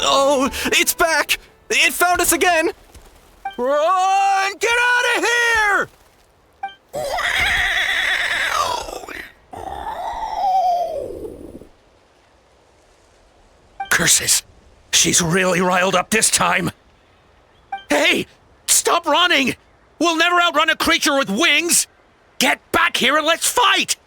Oh, it's back! It found us again! Run! Get out of here! Curses! She's really riled up this time! Hey! Stop running! We'll never outrun a creature with wings! Get back here and let's fight!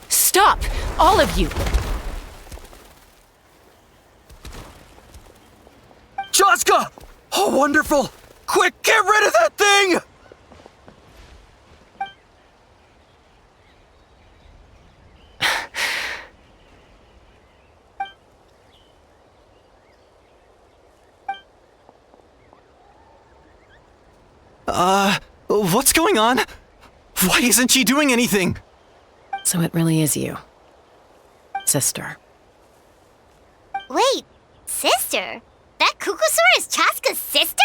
Stop! All of you! Chaska! Oh, wonderful! Quick, get rid of that thing! What's going on? Why isn't she doing anything? So it really is you. Sister. Wait, sister? That Kukusaur is Chaska's sister?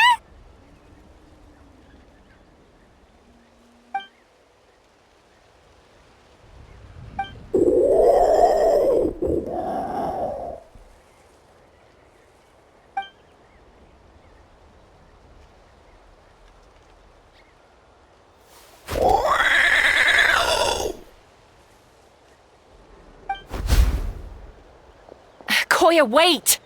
Koya, wait!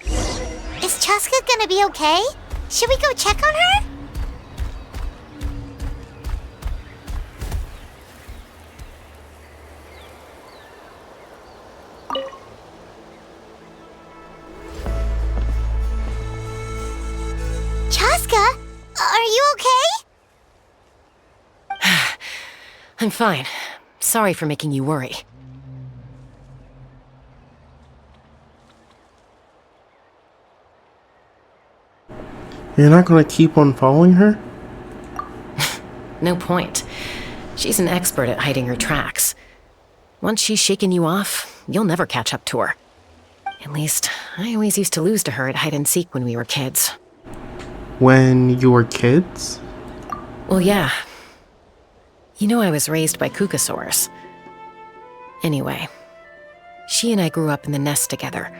Is Chaska gonna be okay? Should we go check on her? Chaska, are you okay? I'm fine. Sorry for making you worry. You're not gonna keep on following her? No point. She's an expert at hiding her tracks. Once she's shaken you off, you'll never catch up to her. At least, I always used to lose to her at hide-and-seek when we were kids. When you were kids? Well, yeah. You know I was raised by Kukusaurs. Anyway, she and I grew up in the nest together.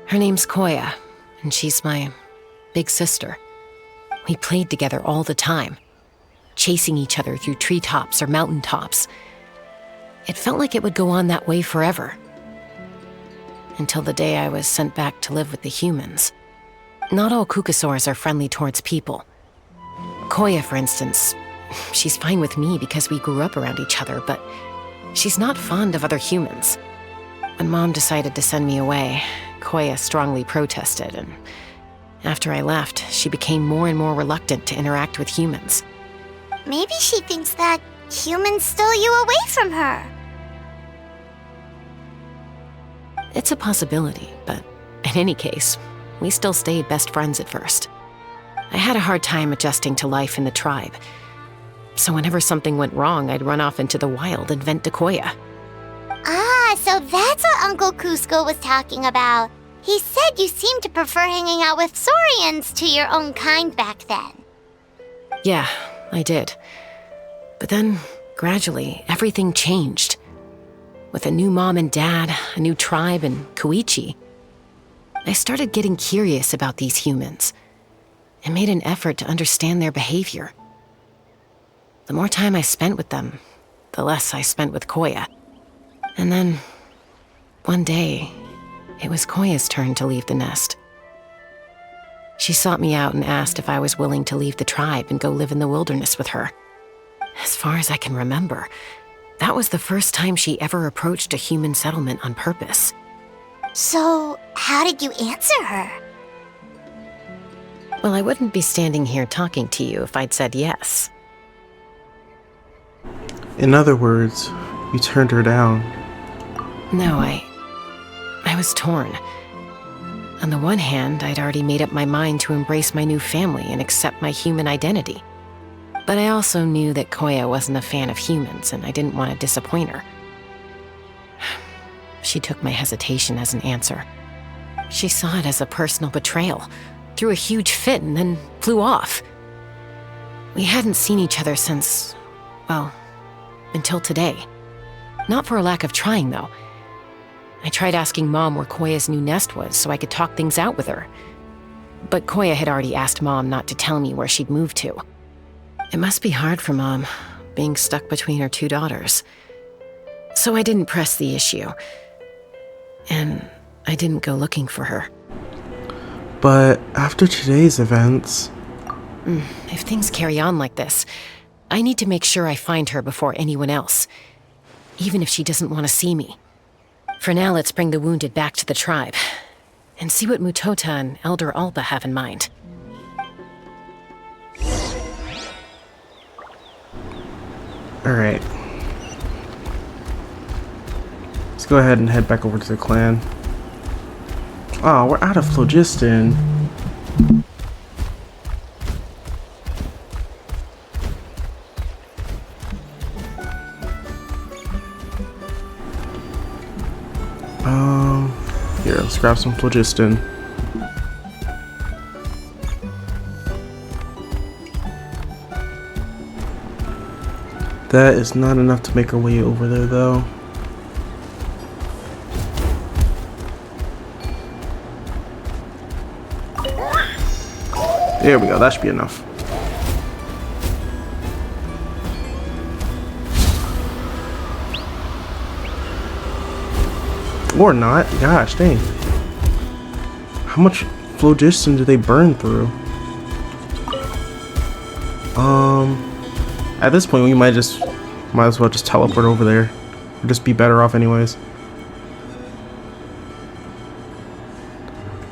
Her name's Koya, and she's my big sister. We played together all the time, chasing each other through treetops or mountaintops. It felt like it would go on that way forever. Until the day I was sent back to live with the humans. Not all Kukusaurs are friendly towards people. Koya, for instance, she's fine with me because we grew up around each other, but she's not fond of other humans. When Mom decided to send me away, Koya strongly protested, and after I left, she became more and more reluctant to interact with humans. Maybe she thinks that humans stole you away from her. It's a possibility, but in any case, we still stayed best friends at first. I had a hard time adjusting to life in the tribe. So whenever something went wrong, I'd run off into the wild and vent to Koya. Ah, so that's what Uncle Cusco was talking about. He said you seemed to prefer hanging out with Saurians to your own kind back then. Yeah, I did. But then, gradually, everything changed. With a new mom and dad, a new tribe, and Koichi, I started getting curious about these humans and made an effort to understand their behavior. The more time I spent with them, the less I spent with Koya. And then, one day, it was Koya's turn to leave the nest. She sought me out and asked if I was willing to leave the tribe and go live in the wilderness with her. As far as I can remember, that was the first time she ever approached a human settlement on purpose. So, how did you answer her? Well, I wouldn't be standing here talking to you if I'd said yes. In other words, you turned her down. No, I was torn. On the one hand, I'd already made up my mind to embrace my new family and accept my human identity. But I also knew that Koya wasn't a fan of humans, and I didn't want to disappoint her. She took my hesitation as an answer. She saw it as a personal betrayal, threw a huge fit, and then flew off. We hadn't seen each other since, well, until today. Not for a lack of trying, though. I tried asking Mom where Koya's new nest was so I could talk things out with her. But Koya had already asked Mom not to tell me where she'd moved to. It must be hard for Mom, being stuck between her two daughters. So I didn't press the issue. And I didn't go looking for her. But after today's events... If things carry on like this, I need to make sure I find her before anyone else. Even if she doesn't want to see me. For now, let's bring the wounded back to the tribe. And see what Mutota and Elder Alba have in mind. Alright. Let's go ahead and head back over to the clan. Oh, we're out of phlogiston. Here, let's grab some phlogiston. That is not enough to make our way over there, though. There we go, that should be enough. Or not. Gosh, dang. How much phlogiston do they burn through? At this point, we might as well just teleport over there. Or just be better off anyways.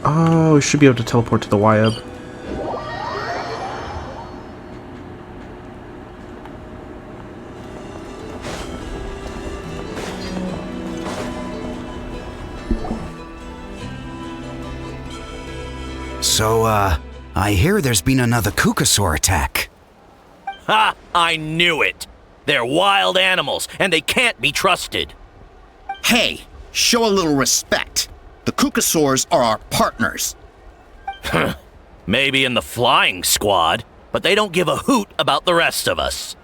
Oh, we should be able to teleport to the Wyab. So, I hear there's been another Kukasaur attack. Ha! I knew it! They're wild animals, and they can't be trusted. Hey, show a little respect. The Kukasaurs are our partners. Maybe in the flying squad, but they don't give a hoot about the rest of us.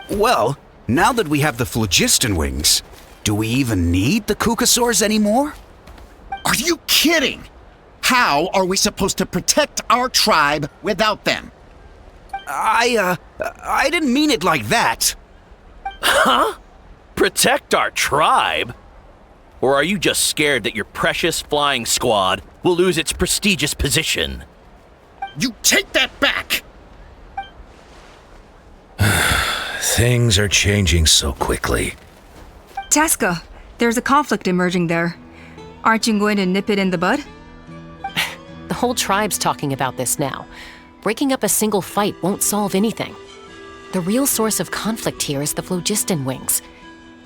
Well, now that we have the phlogiston wings, do we even need the Kukasaurs anymore? Are you kidding? How are we supposed to protect our tribe without them? I didn't mean it like that. Huh? Protect our tribe? Or are you just scared that your precious flying squad will lose its prestigious position? You take that back! Things are changing so quickly. Chaska, there's a conflict emerging there. Aren't you going to nip it in the bud? The whole tribe's talking about this now. Breaking up a single fight won't solve anything. The real source of conflict here is the phlogiston wings.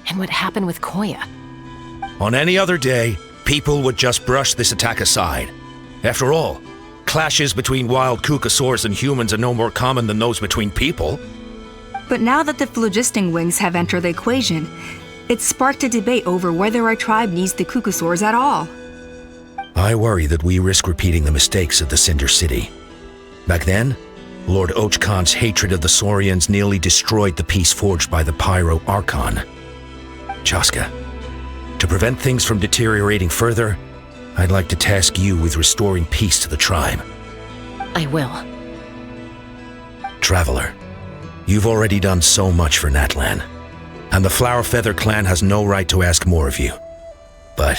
And what happened with Koya. On any other day, people would just brush this attack aside. After all, clashes between wild Kukasaurs and humans are no more common than those between people. But now that the phlogiston wings have entered the equation, it's sparked a debate over whether our tribe needs the Kukasaurs at all. I worry that we risk repeating the mistakes of the Cinder City. Back then, Lord Ochkon's hatred of the Saurians nearly destroyed the peace forged by the Pyro Archon. Chaska, to prevent things from deteriorating further, I'd like to task you with restoring peace to the tribe. I will. Traveler, you've already done so much for Natlan, and the Flower Feather clan has no right to ask more of you. But...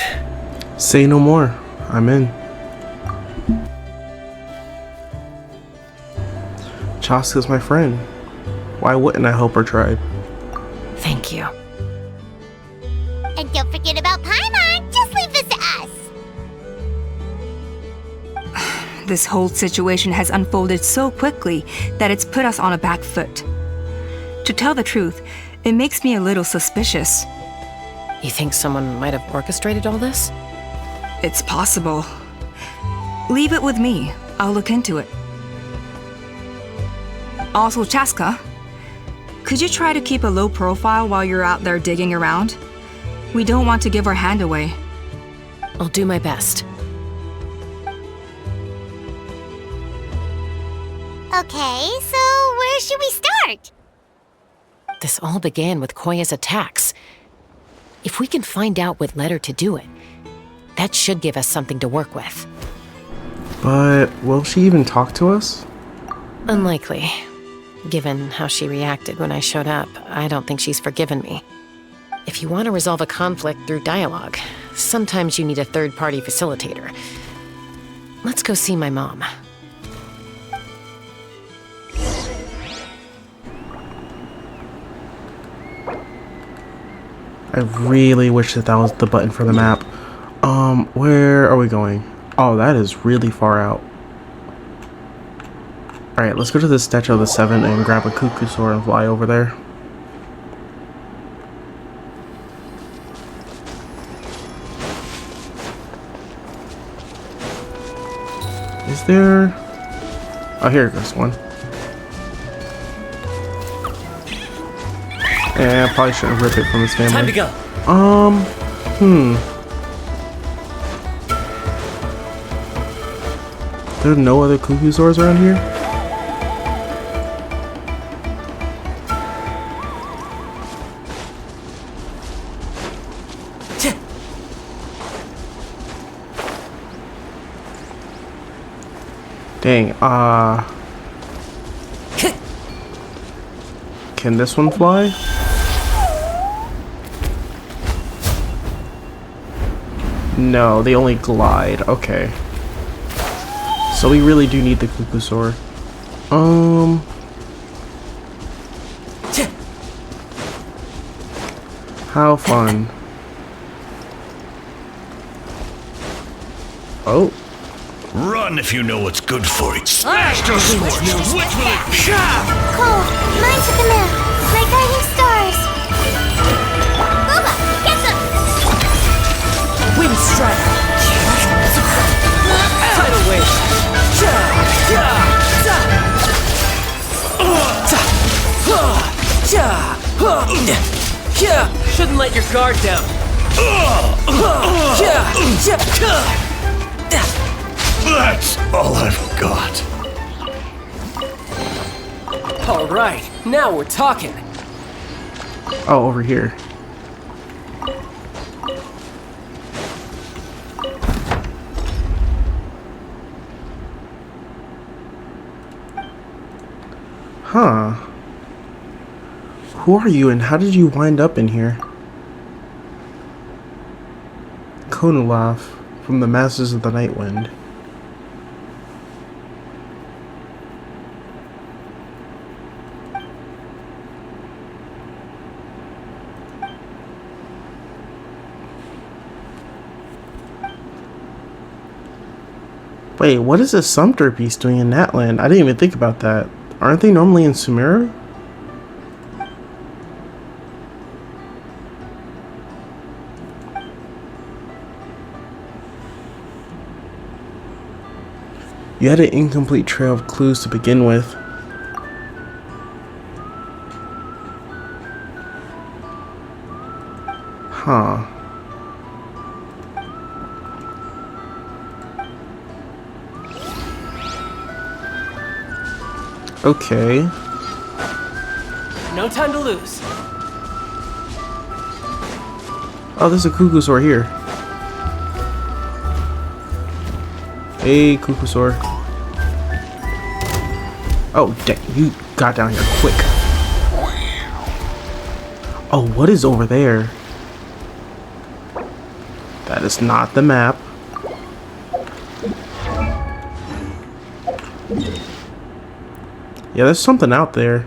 say no more. I'm in. Chaska's my friend. Why wouldn't I help our tribe? Thank you. And don't forget about Paimon. Just leave this to us. This whole situation has unfolded so quickly that it's put us on a back foot. To tell the truth, it makes me a little suspicious. You think someone might have orchestrated all this? It's possible. Leave it with me. I'll look into it. Also, Chaska, could you try to keep a low profile while you're out there digging around? We don't want to give our hand away. I'll do my best. Okay, so where should we start? This all began with Koya's attacks. If we can find out what led her to do it, that should give us something to work with. But will she even talk to us? Unlikely. Given how she reacted when I showed up, I don't think she's forgiven me. If you want to resolve a conflict through dialogue, sometimes you need a third-party facilitator. Let's go see my mom. I really wish that was the button for the map. Where are we going? Oh, that is really far out. Alright, let's go to the Statue of the Seven and grab a cuckoo sword and fly over there. Is there... Oh, here goes one. Yeah, I probably shouldn't rip it from his family. Time to go. There's no other cuckoo swords around here? Dang, can this one fly? No, they only glide. Okay. So we really do need the cuckoo sword. How fun. Oh. Run if you know what's good for you. Smash those swords! Which will it be? Cole, mine to the map. My guiding stars. Booba, get them! Wind strike. Tidal wave. Shouldn't let your guard down. That's all I've got. All right, now we're talking. Oh, over here. Huh. Who are you and how did you wind up in here? Konulaf from the Masters of the Night Wind. Wait, what is a Sumter piece doing in Natland? I didn't even think about that. Aren't they normally in Sumeru? You had an incomplete trail of clues to begin with. Huh. Okay. No time to lose. Oh, there's a cuckoo sword here. Hey, cuckoo sword. Oh, dang, you got down here quick. Oh, what is over there? That is not the map. Yeah, there's something out there.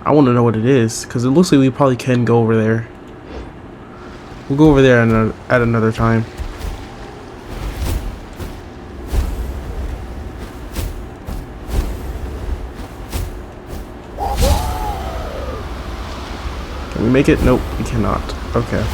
I want to know what it is, because it looks like we probably can go over there. We'll go over there at another time. Can we make it? Nope, we cannot. Okay.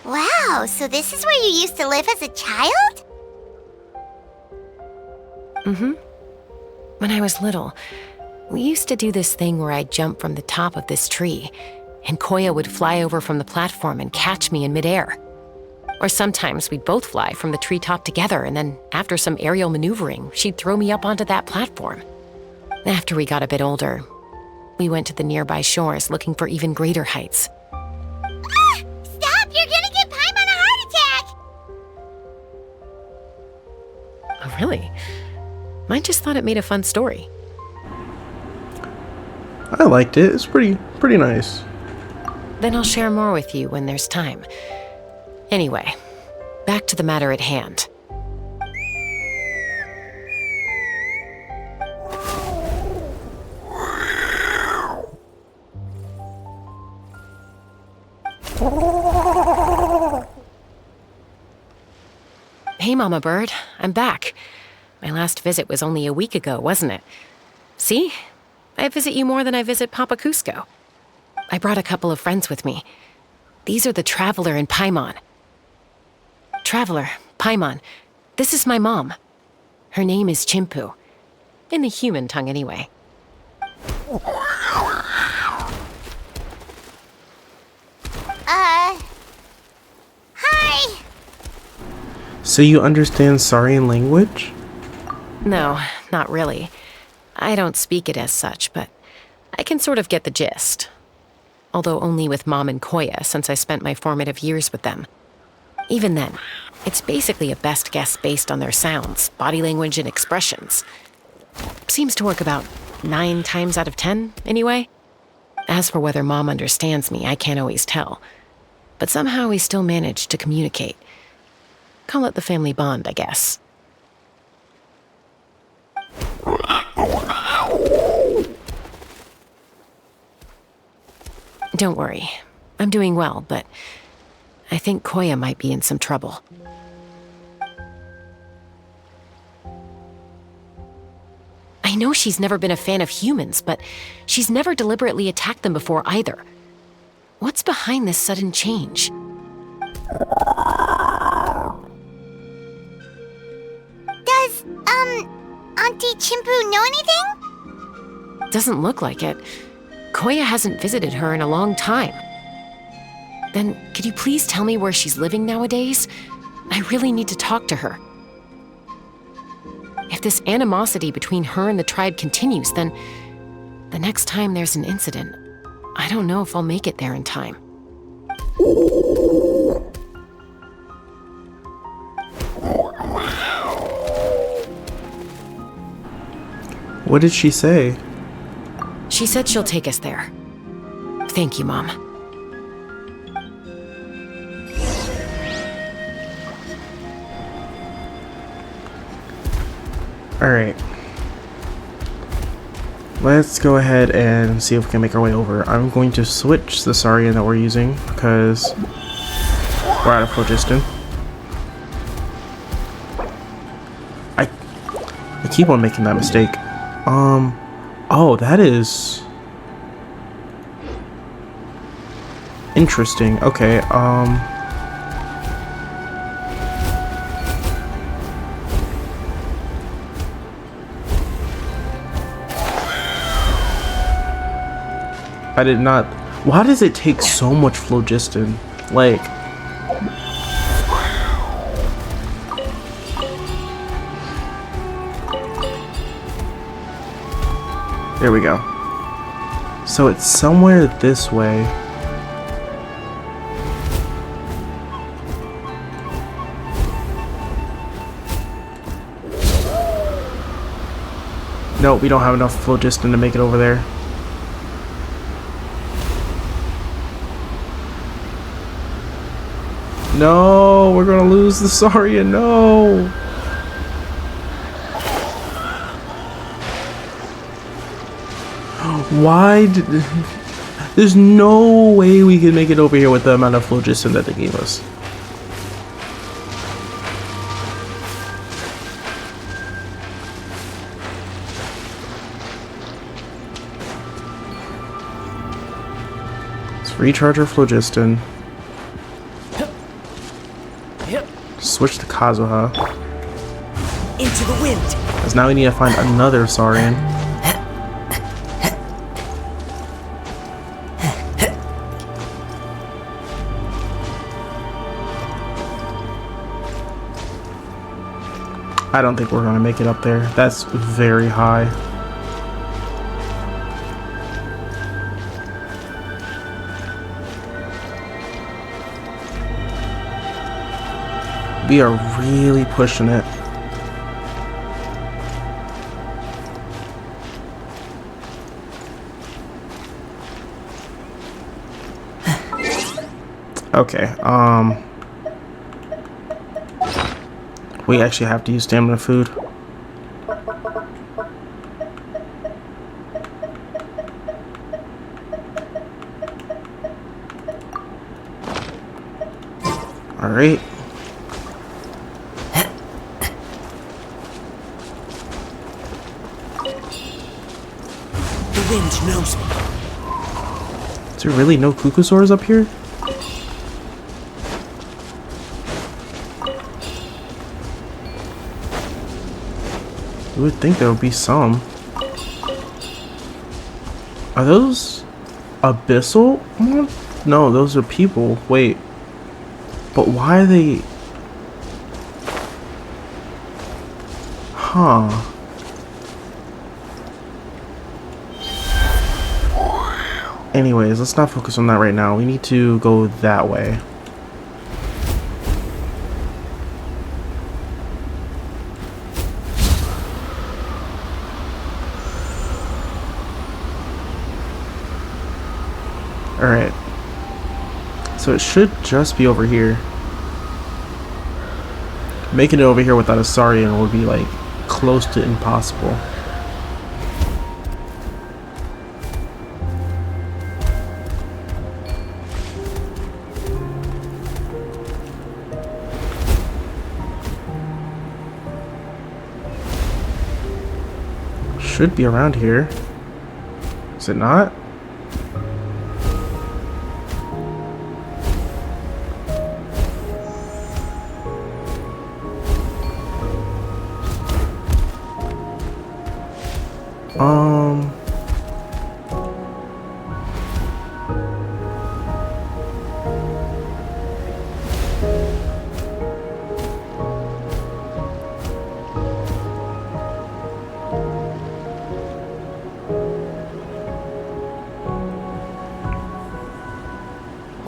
Wow, so this is where you used to live as a child? Mm-hmm. When I was little, We used to do this thing where I'd jump from the top of this tree, and Koya would fly over from the platform and catch me in midair. Or sometimes we'd both fly from the treetop together, and then after some aerial maneuvering, she'd throw me up onto that platform. After we got a bit older, we went to the nearby shores looking for even greater heights. Ah! Stop! You're gonna get Paimon a heart attack! Oh, really? I just thought it made a fun story. I liked it. It's pretty nice. Then I'll share more with you when there's time. Anyway, back to the matter at hand. Hey, Mama Bird, I'm back. My last visit was only a week ago, wasn't it? See? I visit you more than I visit Papa Cusco. I brought a couple of friends with me. These are the Traveler and Paimon. Traveler, Paimon, this is my mom. Her name is Chimpu. In the human tongue, anyway. Hi! So you understand Saurian language? No, not really. I don't speak it as such, but I can sort of get the gist. Although only with Mom and Koya, since I spent my formative years with them. Even then, it's basically a best guess based on their sounds, body language, and expressions. Seems to work about 9 times out of 10, anyway. As for whether Mom understands me, I can't always tell. But somehow we still manage to communicate. Call it the family bond, I guess. Don't worry. I'm doing well, but I think Koya might be in some trouble. I know she's never been a fan of humans, but she's never deliberately attacked them before either. What's behind this sudden change? Does, Auntie Chimpu know anything? Doesn't look like it. Koya hasn't visited her in a long time. Then, could you please tell me where she's living nowadays? I really need to talk to her. If this animosity between her and the tribe continues, then the next time there's an incident, I don't know if I'll make it there in time. What did she say? She said she'll take us there. Thank you, Mom. Alright. Let's go ahead and see if we can make our way over. I'm going to switch the Saurian that we're using because we're out of phlogiston. I keep on making that mistake. Oh, that is interesting. Okay, I did not. Why does it take so much phlogiston? Like, there we go. So it's somewhere this way. No, we don't have enough phlogiston to make it over there. No, we're gonna lose the Saurian, no! Why did... There's no way we can make it over here with the amount of phlogiston that they gave us. Let's recharge our phlogiston. Switch to Kazuha. Into the wind. Because now we need to find another Saurian. I don't think we're gonna make it up there. That's very high. We are really pushing it. Okay, we actually have to use stamina food. All right. The wind knows me. Is there really no Kukusaurs up here? You would think there would be some. Are those abyssal? No, those are people. Wait. But why are they... Huh. Anyways, let's not focus on that right now. We need to go that way. Alright. So it should just be over here. Making it over here without a Saurian would be like close to impossible. Should be around here. Is it not?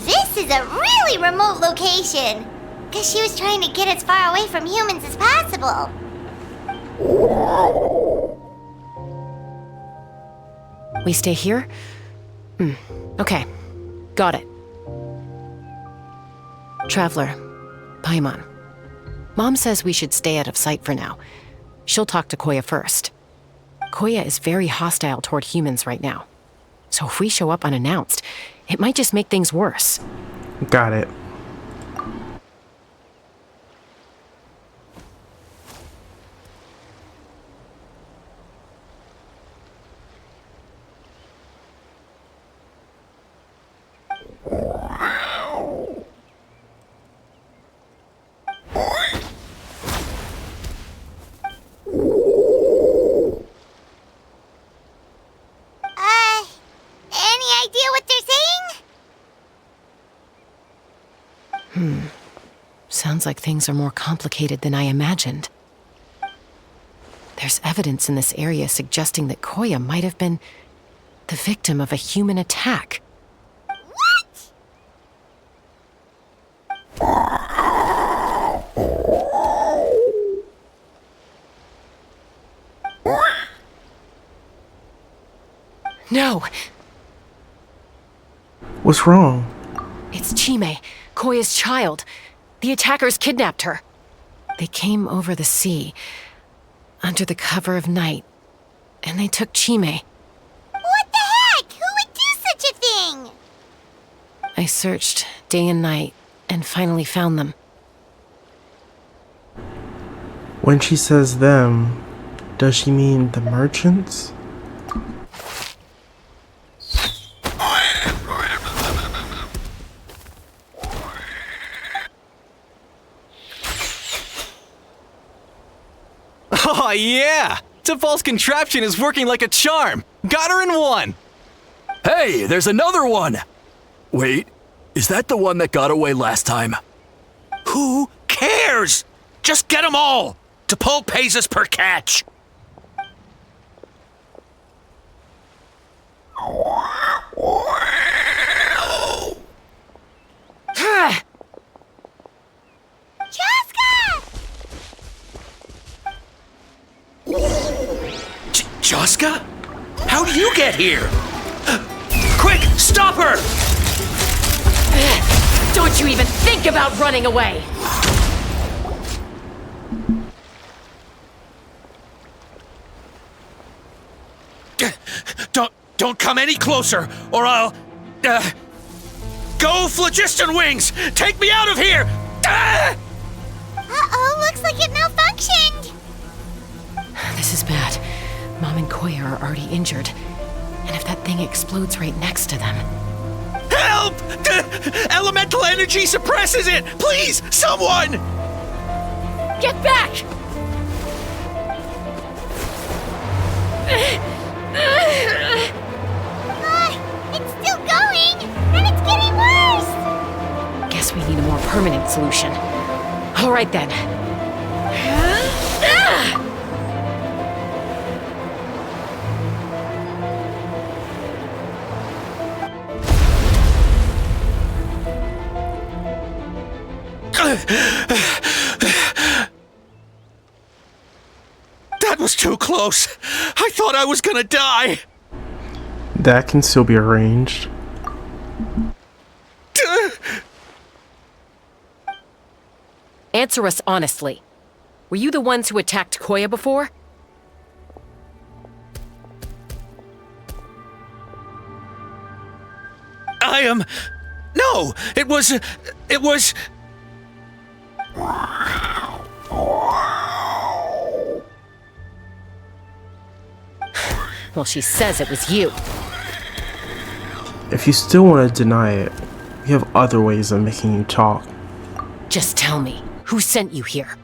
This is a really remote location. Guess she was trying to get as far away from humans as possible. We stay here? Okay. Got it. Traveler, Paimon. Mom says we should stay out of sight for now. She'll talk to Koya first. Koya is very hostile toward humans right now. So if we show up unannounced, it might just make things worse. Got it. Any idea what they're saying? Sounds like things are more complicated than I imagined. There's evidence in this area suggesting that Koya might have been the victim of a human attack. No! What's wrong? It's Chime, Koya's child. The attackers kidnapped her. They came over the sea, under the cover of night, and they took Chime. What the heck? Who would do such a thing? I searched day and night, and finally found them. When she says them, does she mean the merchants? Oh, yeah! Tefal's contraption is working like a charm! Got her in one! Hey, there's another one! Wait, is that the one that got away last time? Who cares? Just get them all! T'Pol pays us per catch. Joska? How do you get here? Quick, stop her! Don't you even think about running away! Don't come any closer, or I'll... Go, Phlogiston Wings! Take me out of here! Uh-oh, looks like it malfunctioned. This is bad. Mom and Koya are already injured. And if that thing explodes right next to them... Help! Elemental energy suppresses it! Please, someone! Get back! It's still going, and it's getting worse. Guess we need a more permanent solution. All right then. That was too close. I thought I was gonna die. That can still be arranged. Answer us honestly. Were you the ones who attacked Koya before? I am... No, it was... Well, she says it was you. If you still want to deny it, we have other ways of making you talk. Just tell me, who sent you here?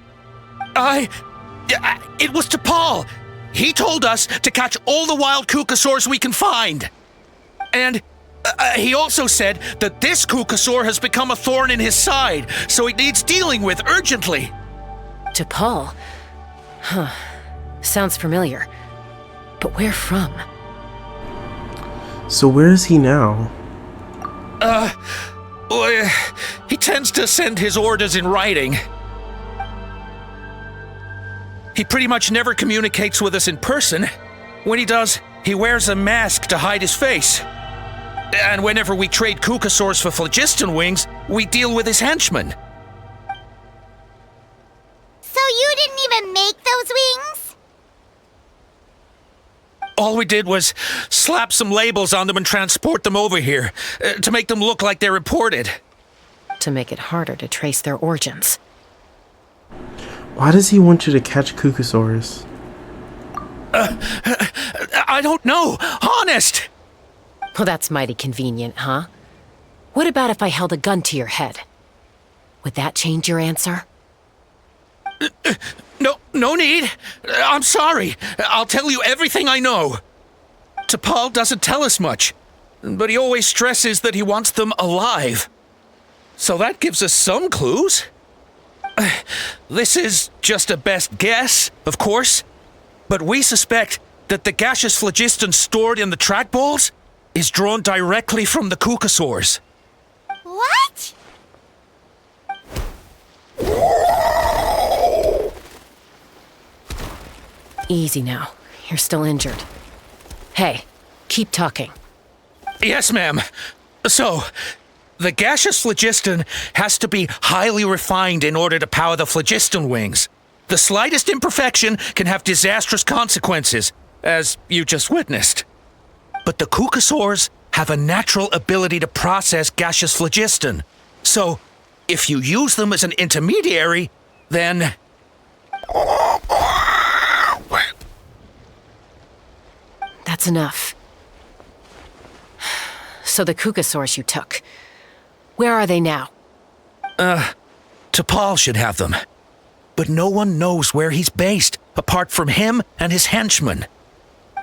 It was T'Pol. He told us to catch all the wild Kukasaurs we can find. And he also said that this Kukasaur has become a thorn in his side, so it needs dealing with urgently. T'Pol? Huh. Sounds familiar. But where from? So where is he now? He tends to send his orders in writing. He pretty much never communicates with us in person. When he does, he wears a mask to hide his face. And whenever we trade Kukasaurs for Phlogiston Wings, we deal with his henchmen. So you didn't even make those wings? All we did was slap some labels on them and transport them over here, to make them look like they're imported. To make it harder to trace their origins. Why does he want you to catch Kukasaurs? I don't know, honest! Well, that's mighty convenient, huh? What about if I held a gun to your head? Would that change your answer? No need. I'm sorry. I'll tell you everything I know. T'Pol doesn't tell us much, but he always stresses that he wants them alive. So that gives us some clues. This is just a best guess, of course, but we suspect that the gaseous phlogiston stored in the trackballs is drawn directly from the Kukasaurs. What? Easy now. You're still injured. Hey, keep talking. Yes, ma'am. So, the gaseous phlogiston has to be highly refined in order to power the Phlogiston Wings. The slightest imperfection can have disastrous consequences, as you just witnessed. But the Kukasaurs have a natural ability to process gaseous phlogiston. So, if you use them as an intermediary, then... That's enough. So the Kukasaurs you took, where are they now? T'Pol should have them. But no one knows where he's based, apart from him and his henchmen.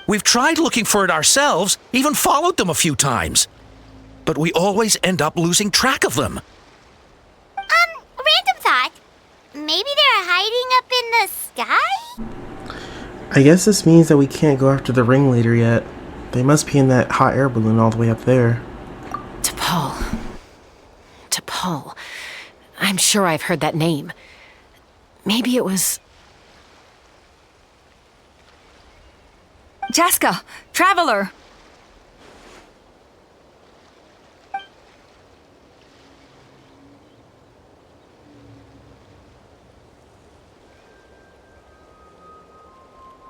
We've tried looking for it ourselves, even followed them a few times. But we always end up losing track of them. Random thought. Maybe they're hiding up in the sky? I guess this means that we can't go after the ringleader yet. They must be in that hot air balloon all the way up there. T'Pol. T'Pol. I'm sure I've heard that name. Maybe it was... Chaska! Traveler!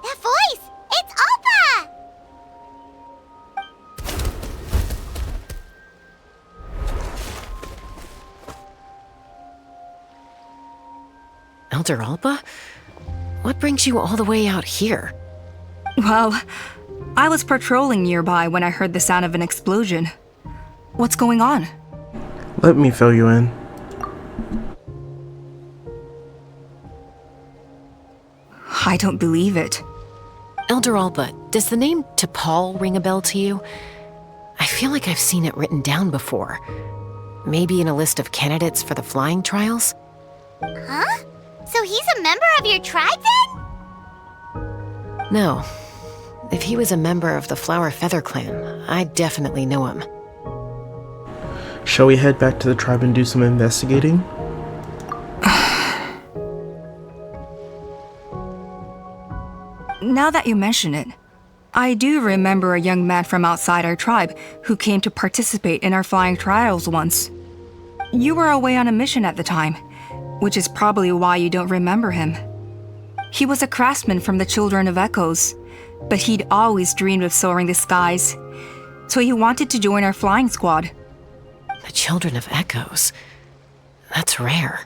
That voice! It's Alpa! Elder Alba? What brings you all the way out here? Well, I was patrolling nearby when I heard the sound of an explosion. What's going on? Let me fill you in. I don't believe it. Elder Alba, does the name T'Pol ring a bell to you? I feel like I've seen it written down before. Maybe in a list of candidates for the flying trials? Huh? So he's a member of your tribe then? No. If he was a member of the Flower Feather clan, I'd definitely know him. Shall we head back to the tribe and do some investigating? Now that you mention it, I do remember a young man from outside our tribe who came to participate in our flying trials once. You were away on a mission at the time, which is probably why you don't remember him. He was a craftsman from the Children of Echoes, but he'd always dreamed of soaring the skies, so he wanted to join our flying squad. The Children of Echoes? That's rare.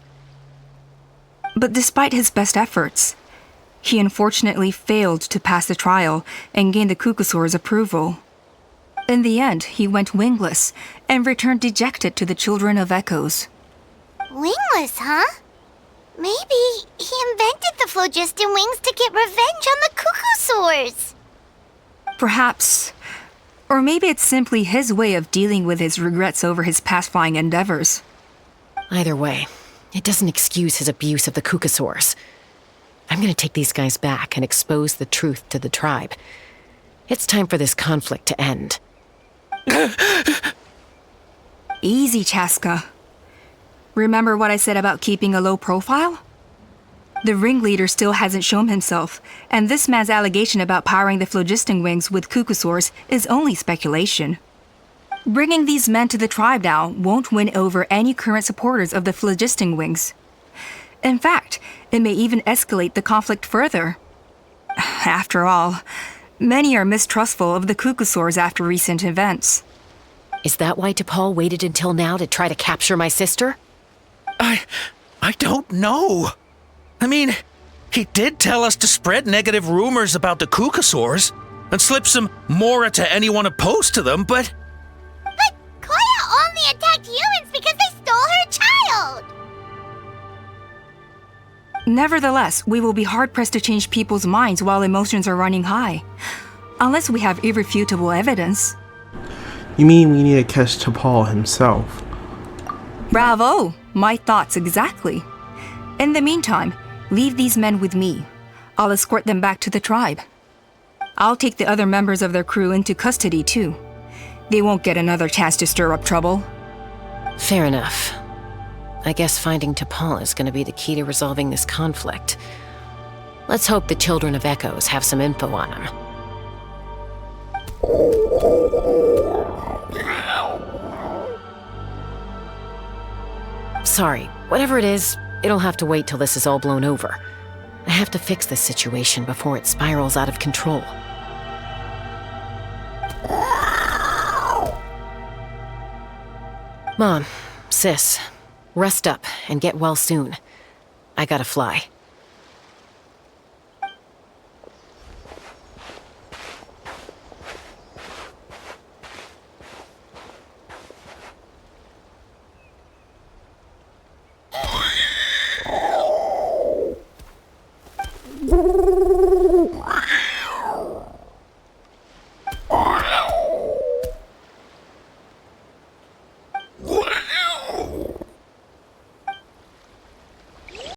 But despite his best efforts, he unfortunately failed to pass the trial and gain the Kukusaur's approval. In the end, he went wingless and returned dejected to the Children of Echoes. Wingless, huh? Maybe he invented the phlogiston wings to get revenge on the Kukusaurs. Perhaps. Or maybe it's simply his way of dealing with his regrets over his past flying endeavors. Either way, it doesn't excuse his abuse of the Kukusaurs. I'm gonna take these guys back and expose the truth to the tribe. It's time for this conflict to end. Easy, Chaska. Remember what I said about keeping a low profile? The ringleader still hasn't shown himself, and this man's allegation about powering the phlogiston wings with Kukusaurs is only speculation. Bringing these men to the tribe now won't win over any current supporters of the phlogiston wings. In fact, it may even escalate the conflict further. After all, many are mistrustful of the Kukusaurs after recent events. Is that why T'Pol waited until now to try to capture my sister? I don't know. I mean, he did tell us to spread negative rumors about the Kukusaurs and slip some Mora to anyone opposed to them, but... But Koya only attacked humans because they stole her child! Nevertheless, we will be hard-pressed to change people's minds while emotions are running high. Unless we have irrefutable evidence. You mean we need to catch T'Pol himself? Bravo! My thoughts exactly. In the meantime, leave these men with me. I'll escort them back to the tribe. I'll take the other members of their crew into custody too. They won't get another chance to stir up trouble. Fair enough. I guess finding T'Pol is gonna be the key to resolving this conflict. Let's hope the Children of Echoes have some info on him. Sorry, whatever it is, it'll have to wait till this is all blown over. I have to fix this situation before it spirals out of control. Mom, Sis, rest up and get well soon. I gotta fly.